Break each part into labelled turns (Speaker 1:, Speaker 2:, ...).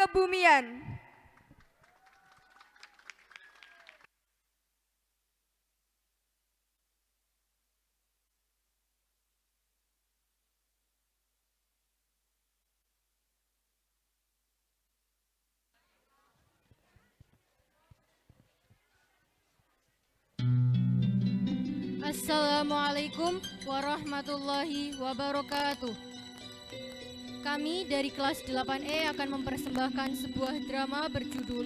Speaker 1: Kebumian.
Speaker 2: Assalamualaikum warahmatullahi wabarakatuh. Kami dari kelas 8E akan mempersembahkan sebuah drama berjudul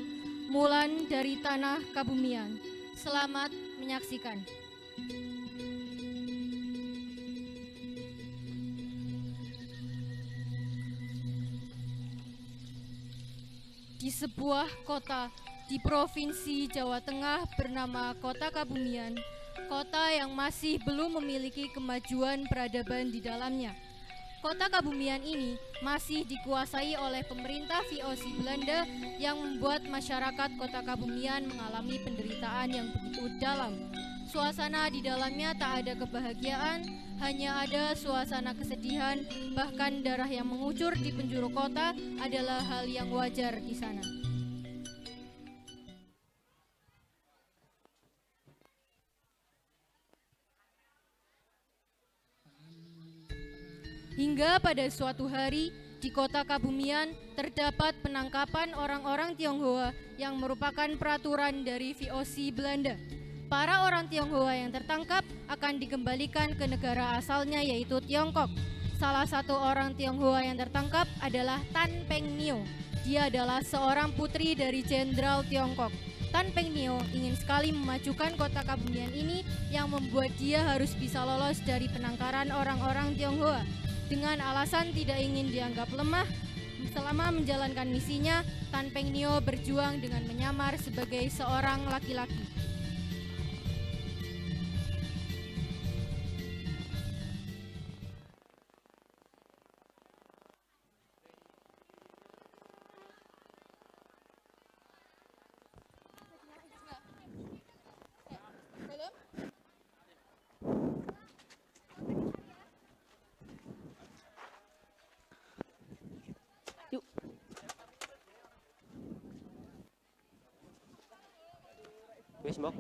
Speaker 2: Mulan dari Tanah Kebumian. Selamat menyaksikan. Di sebuah kota di Provinsi Jawa Tengah bernama Kota Kebumian, kota yang masih belum memiliki kemajuan peradaban di dalamnya. Kota Kebumian ini masih dikuasai oleh pemerintah VOC Belanda yang membuat masyarakat Kota Kebumian mengalami penderitaan yang begitu dalam. Suasana di dalamnya tak ada kebahagiaan, hanya ada suasana kesedihan, bahkan darah yang mengucur di penjuru kota adalah hal yang wajar di sana. Hingga pada suatu hari, di Kota Kebumian terdapat penangkapan orang-orang Tionghoa yang merupakan peraturan dari VOC Belanda. Para orang Tionghoa yang tertangkap akan dikembalikan ke negara asalnya yaitu Tiongkok. Salah satu orang Tionghoa yang tertangkap adalah Tan Peng Nio. Dia adalah seorang putri dari Jenderal Tiongkok. Tan Peng Nio ingin sekali memajukan Kota Kebumian ini yang membuat dia harus bisa lolos dari penangkaran orang-orang Tionghoa. Dengan alasan tidak ingin dianggap lemah, selama menjalankan misinya, Tan Peng Nio berjuang dengan menyamar sebagai seorang laki-laki.
Speaker 3: Wis, Mbok.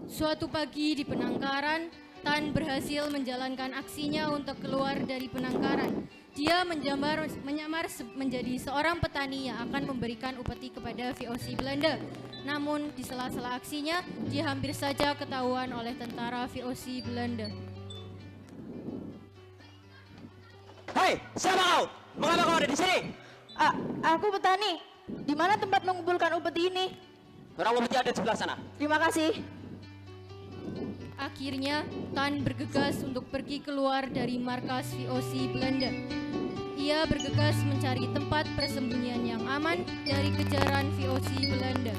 Speaker 2: Suatu pagi di penangkaran, Tan berhasil menjalankan aksinya untuk keluar dari penangkaran. Dia menyamar menjadi seorang petani yang akan memberikan upeti kepada VOC Belanda. Namun di sela-sela aksinya, dia hampir saja ketahuan oleh tentara VOC Belanda.
Speaker 3: Hei, siapa kau? Mengapa kau ada di sini?
Speaker 4: Aku petani. Di mana tempat mengumpulkan upeti ini?
Speaker 3: Orang upeti ada di sebelah sana.
Speaker 4: Terima kasih.
Speaker 2: Akhirnya, Tan bergegas untuk pergi keluar dari markas VOC Belanda. Ia bergegas mencari tempat persembunyian yang aman dari kejaran VOC Belanda.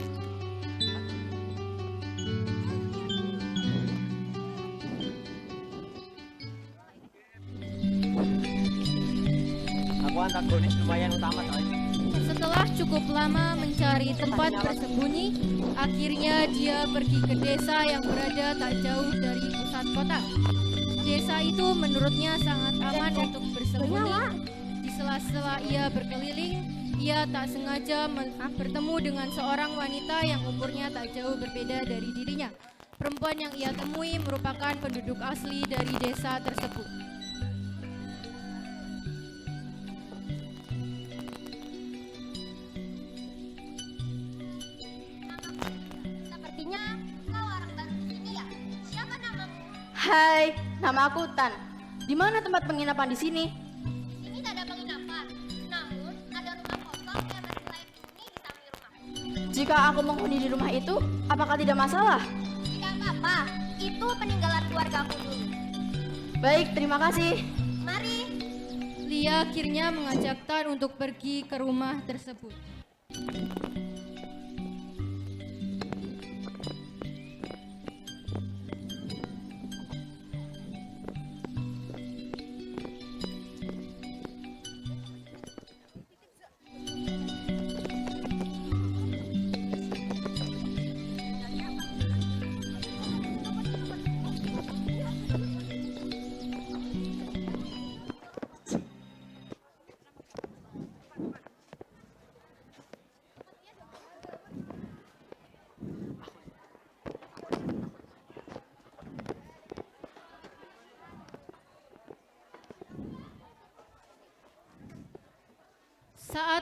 Speaker 3: Aku antagonis lumayan utama soalnya.
Speaker 2: Setelah cukup lama mencari tempat bersembunyi, akhirnya dia pergi ke desa yang berada tak jauh dari pusat kota. Desa itu menurutnya sangat aman untuk bersembunyi. Di sela-sela ia berkeliling, ia tak sengaja bertemu dengan seorang wanita yang umurnya tak jauh berbeda dari dirinya. Perempuan yang ia temui merupakan penduduk asli dari desa tersebut.
Speaker 5: Sepertinya kau orang baru di sini ya? Siapa namamu?
Speaker 4: Hai, nama aku Tan. Di mana tempat penginapan di sini?
Speaker 5: Di sini tak ada penginapan. Namun, ada rumah kosong yang masih layak dihuni di samping rumah.
Speaker 4: Jika aku menghuni di rumah itu, apakah tidak masalah?
Speaker 5: Tidak apa-apa, itu peninggalan keluargaku dulu.
Speaker 4: Baik, terima kasih.
Speaker 5: Mari.
Speaker 2: Lia akhirnya mengajak Tan untuk pergi ke rumah tersebut.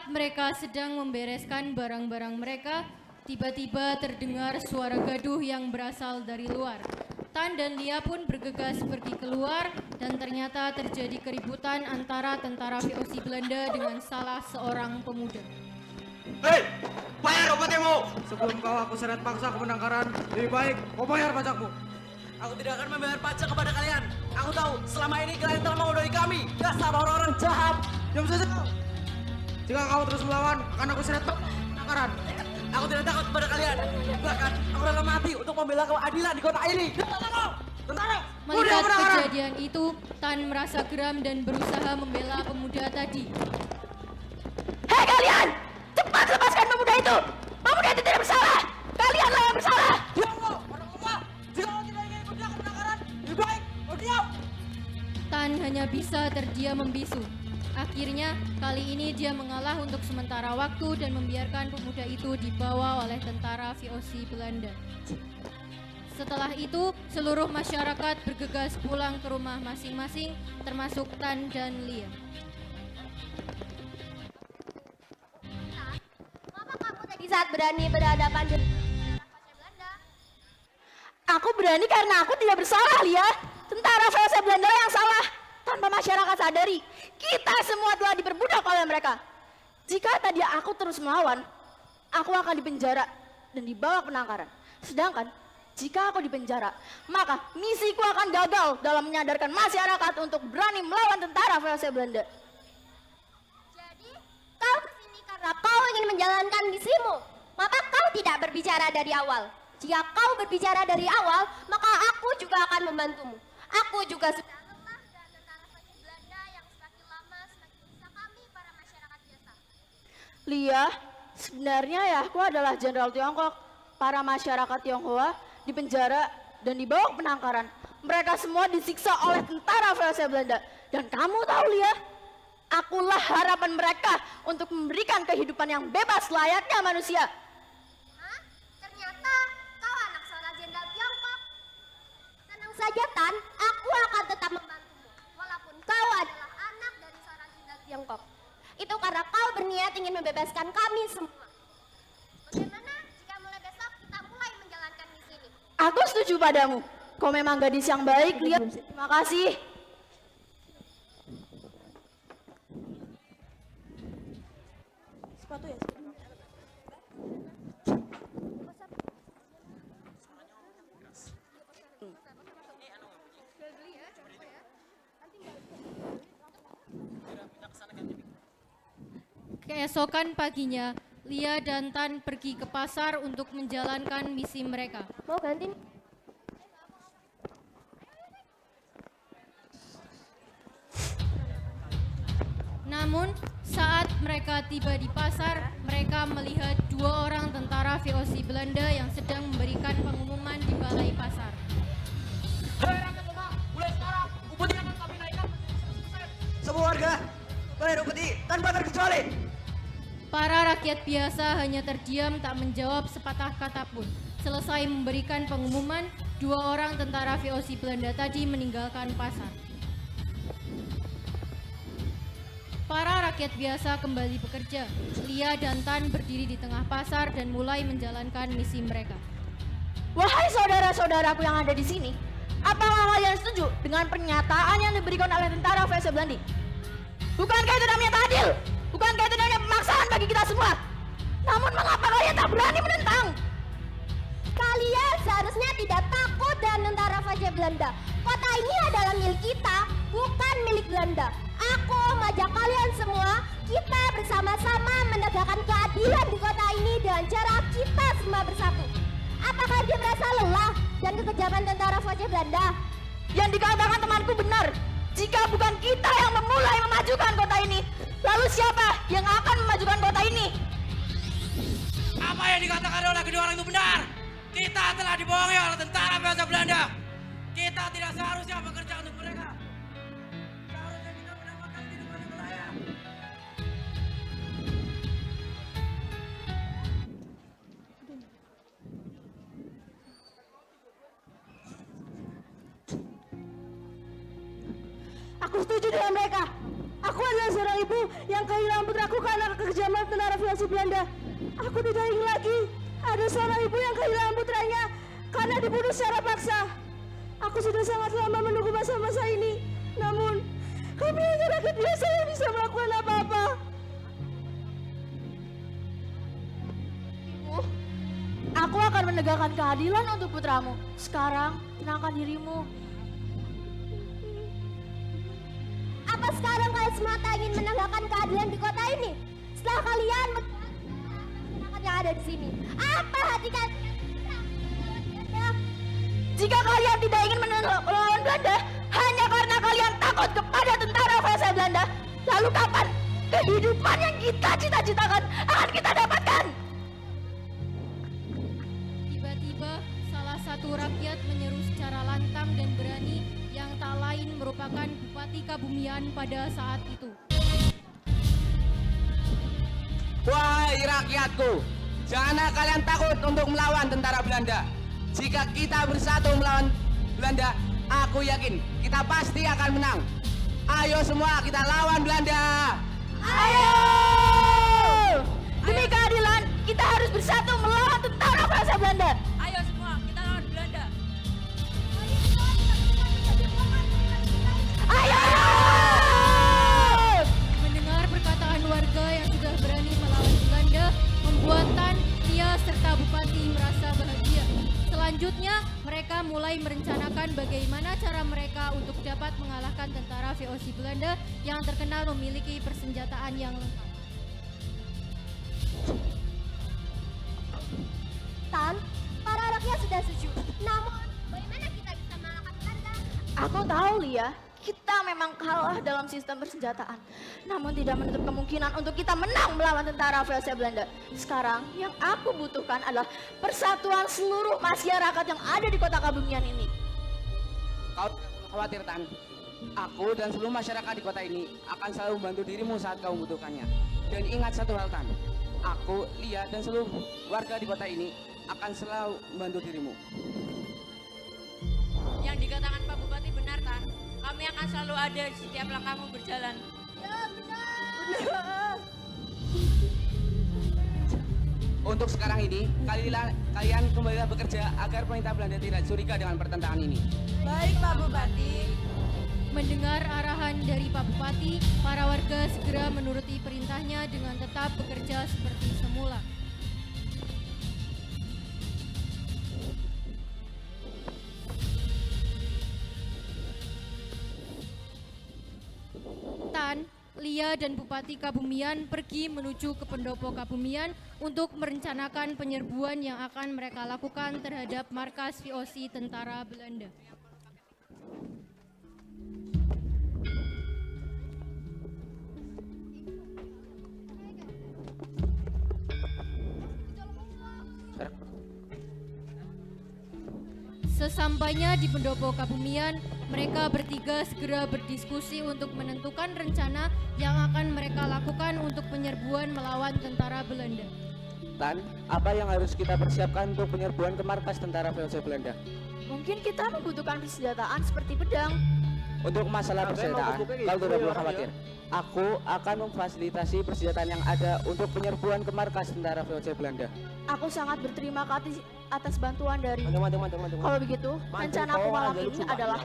Speaker 2: Saat mereka sedang membereskan barang-barang mereka, tiba-tiba terdengar suara gaduh yang berasal dari luar. Tan dan Lia pun bergegas pergi keluar dan ternyata terjadi keributan antara tentara VOC Belanda dengan salah seorang pemuda.
Speaker 3: Hei, bayar upetimu!
Speaker 1: Sebelum kau aku seret paksa ke penangkaran, lebih baik kau bayar pajakmu.
Speaker 3: Aku tidak akan membayar pajak kepada kalian. Aku tahu selama ini kalian telah mengodoi kami. Dasar orang-orang jahat.
Speaker 1: Diam saja kau. Jika kau terus melawan, akan aku seret paksa ke penangkaran.
Speaker 3: Aku tidak takut kepada kalian. Bahkan aku rela mati untuk membela keadilan di kota ini. Tentara!
Speaker 2: Melihat kejadian itu, Tan merasa geram dan berusaha membela pemuda tadi.
Speaker 4: Hei kalian! Cepat lepaskan pemuda itu! Pemuda itu tidak bersalah! Kalianlah yang bersalah!
Speaker 3: Diam kau, orang lemah. Jika kau tidak ingin ikut ke penangkaran, lebih baik kau diam.
Speaker 2: Tan hanya bisa terdiam membisu. Akhirnya, kali ini dia mengalah untuk sementara waktu dan membiarkan pemuda itu dibawa oleh tentara VOC Belanda. Setelah itu, seluruh masyarakat bergegas pulang ke rumah masing-masing, termasuk Tan dan Lia.
Speaker 5: Mengapa kamu tadi saat berani berhadapan dengan tentara Belanda?
Speaker 4: Aku berani karena aku tidak bersalah, Lia. Tentara VOC Belanda yang salah. Tanpa masyarakat sadari, kita semua telah diperbudak oleh mereka. Jika tadi aku terus melawan, aku akan dipenjara dan dibawa ke penangkaran. Sedangkan jika aku dipenjara, maka misiku akan gagal dalam menyadarkan masyarakat untuk berani melawan tentara VOC Belanda.
Speaker 5: Jadi, kau kesini karena kau ingin menjalankan misimu. Maka kau tidak berbicara dari awal. Jika kau berbicara dari awal, maka aku juga akan membantumu. Aku juga sudah lelah dengan tentara VOC Belanda yang semakin lama semakin menyiksa kami para masyarakat biasa.
Speaker 4: Lia, sebenarnya ya aku adalah jenderal Tiongkok. Para masyarakat Tionghoa dipenjara dan dibawa ke penangkaran. Mereka semua disiksa oleh tentara VOC Belanda. Dan kamu tahu, Lia, akulah harapan mereka untuk memberikan kehidupan yang bebas layaknya manusia.
Speaker 5: Hah? Ternyata kau anak seorang jenderal Tiongkok. Tenang saja, Tan. Aku akan tetap membantumu. Walaupun kau adalah anak dari seorang jenderal Tiongkok. Itu karena kau berniat ingin membebaskan kami semua. Bagaimana jika mulai besok kita mulai menjalankan misi ini?
Speaker 4: Aku setuju padamu. Kau memang gadis yang baik, Lia. Terima kasih.
Speaker 2: Keesokan paginya, Lia dan Tan pergi ke pasar untuk menjalankan misi mereka.
Speaker 5: Mau ganti?
Speaker 2: Namun, saat mereka tiba di pasar, mereka melihat dua orang tentara VOC Belanda yang sedang memberikan pengumuman di balai pasar.
Speaker 3: Hei rakyat lemah, mulai sekarang upeti akan kami naikkan menjadi 100%. Semua warga, bayar upeti tanpa terkecuali.
Speaker 2: Para rakyat biasa hanya terdiam tak menjawab sepatah kata pun. Selesai memberikan pengumuman, dua orang tentara VOC Belanda tadi meninggalkan pasar. Para rakyat biasa kembali bekerja. Lia dan Tan berdiri di tengah pasar dan mulai menjalankan misi mereka.
Speaker 4: Wahai saudara-saudaraku yang ada di sini, apakah kalian setuju dengan pernyataan yang diberikan oleh tentara VOC Belanda? Bukankah itu namanya adil? Bukankah itu namanya pemaksaan bagi kita semua? Namun mengapa kalian tak berani menentang?
Speaker 5: Kalian seharusnya tidak takut dengan tentara VOC Belanda. Kota ini adalah milik kita, bukan milik Belanda. Aku mengajak kalian semua, kita bersama-sama menegakkan keadilan di kota ini dengan cara kita semua bersatu. Apakah dia merasa lelah dan kekejaman tentara VOC Belanda?
Speaker 4: Yang dikatakan temanku benar. Jika bukan kita yang memulai memajukan kota ini, lalu siapa yang akan memajukan kota ini?
Speaker 1: Apa yang dikatakan oleh kedua orang itu benar. Kita telah dibohongi oleh tentara VOC Belanda. Kita tidak seharusnya bekerja untuk mereka. Seharusnya kita mendapatkan kehidupan yang layak.
Speaker 4: Aku setuju dengan mereka. Aku adalah seorang ibu yang kehilangan putraku karena kekejaman tentara VOC Belanda. Aku tidak ingin lagi ada seorang ibu yang kehilangan putranya karena dibunuh secara paksa. Aku sudah sangat lama menunggu masa-masa ini. Namun, kami hanya rakyat biasa yang bisa melakukan apa-apa. Ibu, aku akan menegakkan keadilan untuk putramu. Sekarang, tenangkan dirimu.
Speaker 5: Apa sekarang kalian semua tak ingin menegakkan keadilan di kota ini? Setelah kalian masyarakat yang ada di sini, apa hati kalian?
Speaker 4: Jika kalian tidak ingin melawan Belanda hanya karena kalian takut kepada tentara VOC Belanda, lalu kapan kehidupan yang kita cita-citakan akan kita dapatkan?
Speaker 2: Tiba-tiba salah satu rakyat menyeru secara lantang dan berani yang tak lain merupakan Bupati Kabumian pada saat itu.
Speaker 6: Wahai rakyatku, janganlah kalian takut untuk melawan tentara Belanda. Jika kita bersatu melawan Belanda, aku yakin kita pasti akan menang. Ayo semua kita lawan Belanda.
Speaker 4: Ayo! Demi keadilan, kita harus bersatu melawan tentara VOC Belanda.
Speaker 2: Ayo semua, kita lawan Belanda.
Speaker 4: Ayo!
Speaker 2: Mendengar perkataan warga yang sudah berani melawan Belanda, membuat Tan, Lia, serta Bupati merasa bahagia. Selanjutnya, mereka mulai merencanakan bagaimana cara mereka untuk dapat mengalahkan tentara VOC Belanda yang terkenal memiliki persenjataan yang lengkap.
Speaker 5: Tan, para rakyat sudah setuju. Namun, bagaimana kita bisa mengalahkan Belanda?
Speaker 4: Aku tahu, Lia. Kita memang kalah dalam sistem persenjataan. Namun tidak menutup kemungkinan untuk kita menang melawan tentara VOC Belanda. Sekarang yang aku butuhkan adalah persatuan seluruh masyarakat yang ada di kota Kabumian ini.
Speaker 6: Kau tidak perlu khawatir, Tan. Aku dan seluruh masyarakat di kota ini akan selalu membantu dirimu saat kau membutuhkannya. Dan ingat satu hal, Tan. Aku, Lia, dan seluruh warga di kota ini akan selalu membantu dirimu.
Speaker 2: Yang dikatakan Pak Bupati benar, Tan. Kami akan selalu ada di setiap langkahmu berjalan.
Speaker 6: Untuk sekarang ini, kalian kembalilah bekerja agar pemerintah Belanda tidak curiga dengan pertentangan ini.
Speaker 4: Baik, Pak Bupati.
Speaker 2: Mendengar arahan dari Pak Bupati, para warga segera menuruti perintahnya dengan tetap bekerja seperti semula. Tan, Lia, dan Bupati Kabumian pergi menuju ke pendopo Kabumian untuk merencanakan penyerbuan yang akan mereka lakukan terhadap markas VOC tentara Belanda. Sesampainya di pendopo Kabumian, mereka bertiga segera berdiskusi untuk menentukan rencana yang akan mereka lakukan untuk penyerbuan melawan tentara Belanda.
Speaker 6: Tan, apa yang harus kita persiapkan untuk penyerbuan ke markas tentara VOC Belanda?
Speaker 4: Mungkin kita membutuhkan persenjataan seperti pedang.
Speaker 6: Untuk masalah persenjataan, kau tidak perlu khawatir. Aku akan memfasilitasi persenjataan yang ada untuk penyerbuan ke markas tentara VOC Belanda.
Speaker 4: Aku sangat berterima kasih atas bantuan dari.
Speaker 6: Teman-teman.
Speaker 4: Kalau begitu, rencanaku malam ini adalah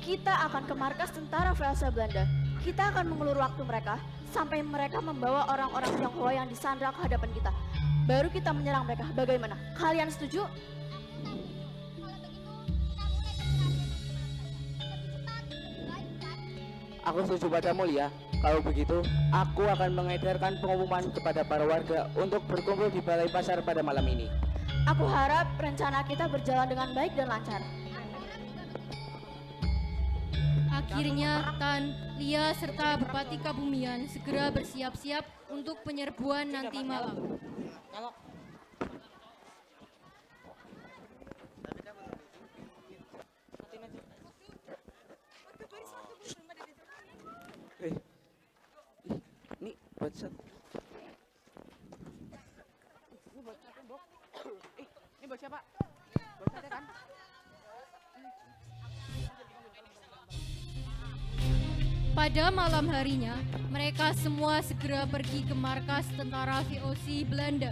Speaker 4: kita akan ke markas tentara VOC Belanda. Kita akan mengulur waktu mereka sampai mereka membawa orang-orang Tionghoa yang disandra ke hadapan kita. Baru kita menyerang mereka. Bagaimana? Kalian setuju?
Speaker 6: Aku setuju padamu, Lia. Kalau begitu, aku akan mengedarkan pengumuman kepada para warga untuk berkumpul di balai pasar pada malam ini.
Speaker 4: Aku harap rencana kita berjalan dengan baik dan lancar.
Speaker 2: Akhirnya, Tan, Lia, serta Bupati Kabumian segera bersiap-siap untuk penyerbuan nanti malam.
Speaker 6: Ini buat satu. Ini buat siapa? Buat sate kan?
Speaker 2: Pada malam harinya, mereka semua segera pergi ke markas tentara VOC Belanda.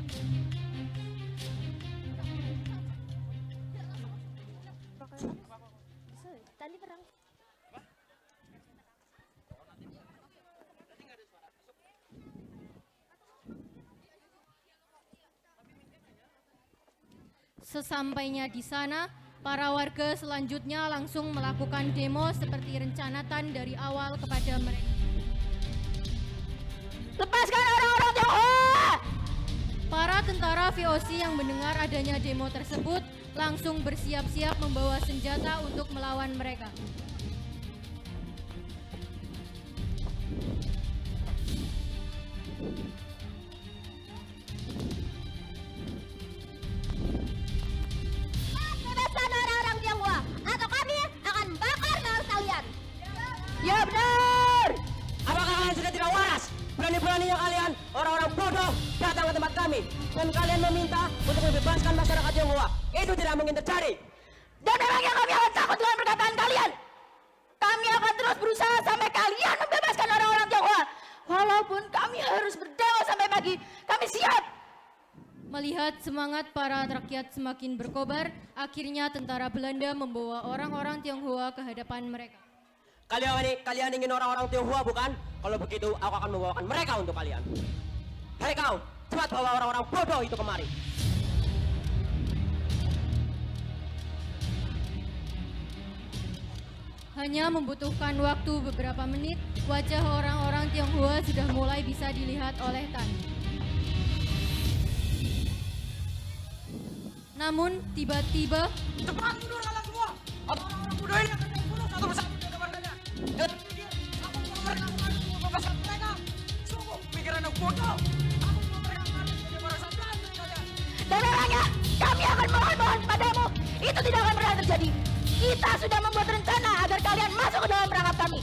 Speaker 5: Tadi perang.
Speaker 2: Sesampainya di sana, para warga selanjutnya langsung melakukan demo seperti rencana Tan dari awal kepada mereka.
Speaker 4: Lepaskan orang-orang Tionghoa!
Speaker 2: Para tentara VOC yang mendengar adanya demo tersebut langsung bersiap-siap membawa senjata untuk melawan mereka.
Speaker 5: Bebaskan orang-orang Tionghoa atau kami akan membakar maut kalian.
Speaker 4: Ya benar!
Speaker 3: Apakah kalian sudah tidak waras? Berani-beraninya kalian, orang-orang bodoh, datang ke tempat kami. Dan kalian meminta untuk membebaskan masyarakat Tionghoa. Itu tidak mungkin terjadi.
Speaker 4: Dan memangnya kami akan takut dengan perkataan kalian? Kami akan terus berusaha sampai kalian membebaskan orang-orang Tionghoa. Walaupun kami harus berdemo sampai pagi, kami siap.
Speaker 2: Melihat semangat para rakyat semakin berkobar, akhirnya tentara Belanda membawa orang-orang Tionghoa ke hadapan mereka.
Speaker 3: Kalian ingin orang-orang Tionghoa bukan? Kalau begitu, aku akan membawakan mereka untuk kalian. Hei kau, cepat bawa orang-orang bodoh itu kemari.
Speaker 2: Hanya membutuhkan waktu beberapa menit, wajah orang-orang Tionghoa sudah mulai bisa dilihat oleh Tan. Namun tiba-tiba
Speaker 1: Cepat mundur kalian semua. Orang-orang bodoh ini akan dibunuh satu persatu di depan Belanda. Dan pikir, aku mau mereka mengadu membebaskan mereka. Sungguh pikiran yang bodoh. Aku mau mereka mengadu menjadi barisan Belanda saja.
Speaker 4: Dan memangnya kami akan mohon-mohon padamu. Itu tidak akan pernah terjadi. Kita sudah membuat rencana agar kalian masuk ke dalam perangkap kami.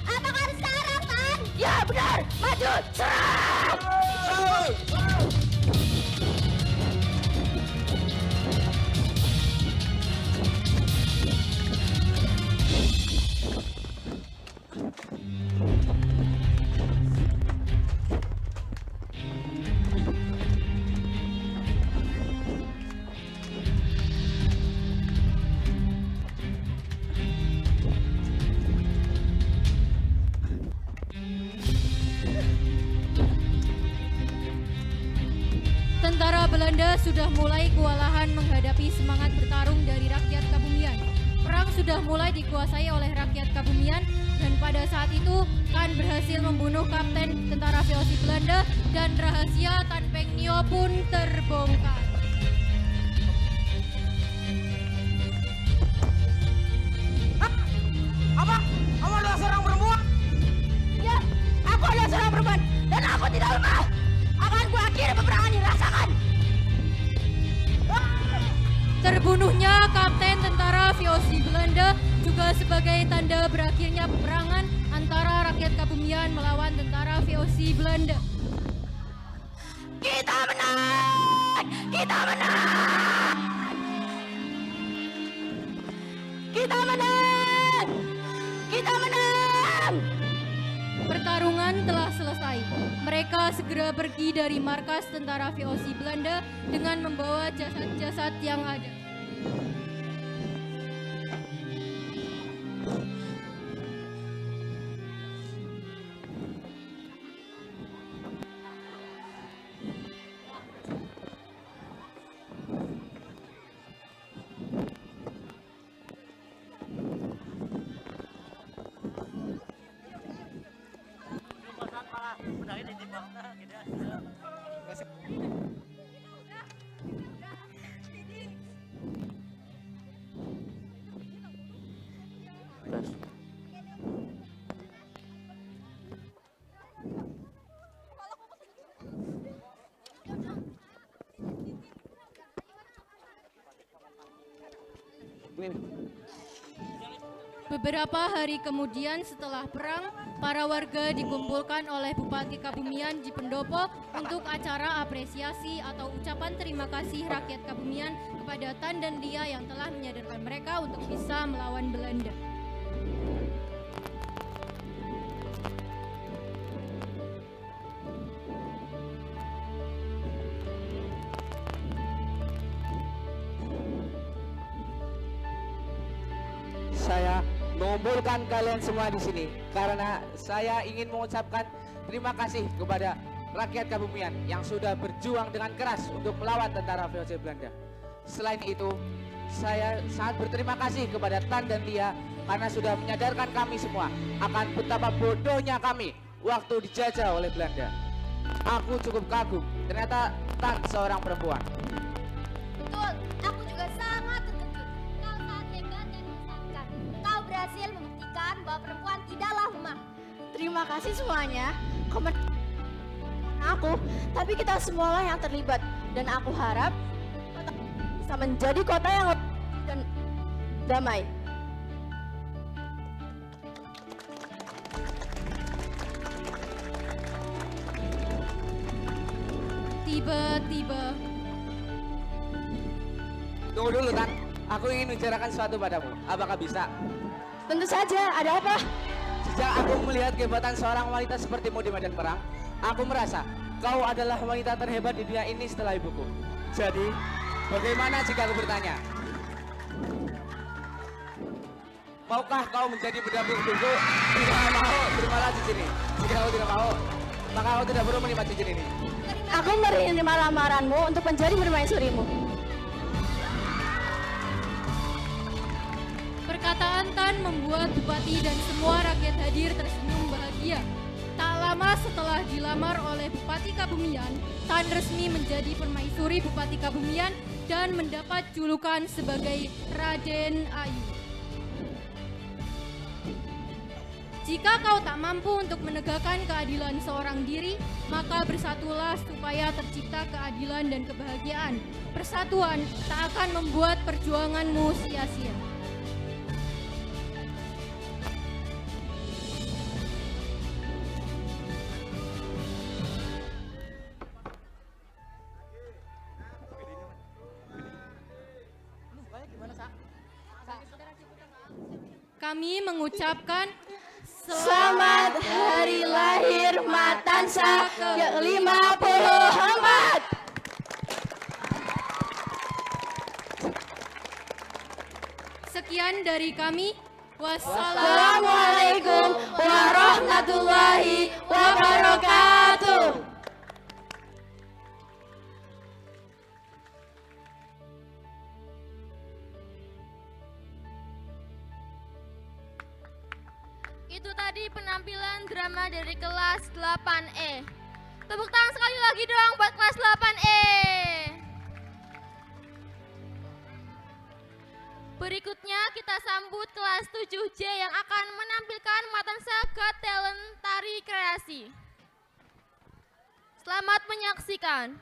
Speaker 5: Apakah sekarang, Tan?
Speaker 4: Ya benar, maju, serang!
Speaker 2: tentara Belanda sudah mulai kewalahan menghadapi semangat bertarung dari rakyat Kabumian. Perang sudah mulai dikuasai oleh rakyat Kabumian dan pada saat itu Tan berhasil membunuh kapten tentara VOC Belanda dan rahasia Tan Peng Nio pun terbongkar.
Speaker 1: Apa? Kamu adalah seorang perempuan?
Speaker 4: Ya, aku adalah seorang perempuan dan aku tidak lemah. Akan kuakhiri peperangan ini, rasakan.
Speaker 2: Terbunuhnya kapten tentara VOC Belanda juga sebagai tanda berakhirnya peperangan antara rakyat Kabumian melawan tentara VOC Belanda.
Speaker 4: Kita menang! Kita menang! Kita menang! Kita menang!
Speaker 2: Pertarungan telah selesai. Mereka segera pergi dari markas tentara VOC Belanda dengan membawa jasad-jasad yang ada. Beberapa hari kemudian setelah perang, para warga dikumpulkan oleh Bupati Kabumian di Pendopo untuk acara apresiasi atau ucapan terima kasih rakyat Kabumian kepada Tan dan Lia yang telah menyadarkan mereka untuk bisa melawan Belanda.
Speaker 6: saya mengumpulkan kalian semua di sini karena saya ingin mengucapkan terima kasih kepada rakyat Kebumian yang sudah berjuang dengan keras untuk melawan tentara VOC Belanda. Selain itu, saya sangat berterima kasih kepada Tan dan Lia karena sudah menyadarkan kami semua akan betapa bodohnya kami waktu dijajah oleh Belanda. Aku cukup kagum, ternyata Tan seorang perempuan.
Speaker 5: Betul, aku juga sangat terkejut. Kau sangat hebat dan mengesankan. Kau berhasil membuktikan bahwa perempuan tidaklah lemah.
Speaker 4: Terima kasih semuanya. Aku, tapi kita semualah yang terlibat dan aku harap kota bisa menjadi kota yang lebih dan damai.
Speaker 2: Tiba-tiba
Speaker 6: Tunggu dulu Tan, aku ingin membicarakan sesuatu padamu. Apakah bisa?
Speaker 4: Tentu saja, ada apa?
Speaker 6: Sejak aku melihat kehebatan seorang wanita sepertimu di medan perang, aku merasa kau adalah wanita terhebat di dunia ini setelah ibuku. Jadi, bagaimana jika aku bertanya? Maukah kau menjadi pendamping hidupku? Jika kau mau, terimalah cincin ini. Jika kau tidak mau, maka kau tidak perlu menerima cincin ini.
Speaker 4: Aku menerima lamaranmu untuk menjadi permaisurimu.
Speaker 2: perkataan Tan membuat Bupati dan semua rakyat hadir tersenyum bahagia. Tak lama setelah dilamar oleh Bupati Kebumian, Tan resmi menjadi permaisuri Bupati Kebumian dan mendapat julukan sebagai Raden Ayu. Jika kau tak mampu untuk menegakkan keadilan seorang diri, maka bersatulah supaya tercipta keadilan dan kebahagiaan. Persatuan tak akan membuat perjuanganmu sia-sia. Kami mengucapkan
Speaker 4: Selamat Hari Lahir Matansa ke-54.
Speaker 2: Sekian dari kami.
Speaker 4: Wassalamualaikum warahmatullahi wabarakatuh.
Speaker 7: Itu tadi penampilan drama dari kelas 8E. Tepuk tangan sekali lagi dong buat kelas 8E. Berikutnya kita sambut kelas 7C yang akan menampilkan Matansa Got Talent Tari Kreasi. Selamat menyaksikan.